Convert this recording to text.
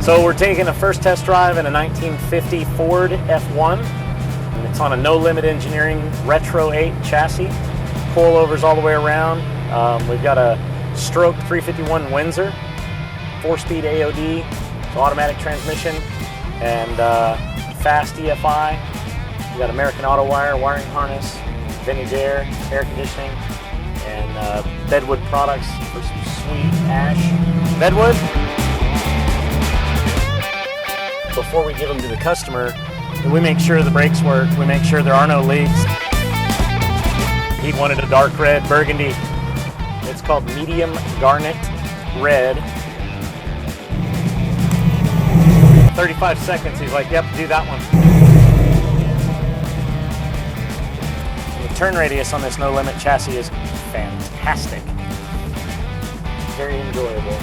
So we're taking a first test drive in a 1950 Ford F1. And it's on a No Limit Engineering Retro 8 chassis. Coilovers all the way around. We've got a stroke 351 Windsor, 4-speed AOD, automatic transmission, and fast EFI. We've got American Auto Wire, wiring harness, vintage air conditioning, and bedwood products for some sweet ash bedwood. Before we give them to the customer, we make sure the brakes work, we make sure there are no leaks. He wanted a dark red burgundy. It's called medium garnet red. 35 seconds, he's like, yep, do that one. The turn radius on this No Limit chassis is fantastic. Very enjoyable.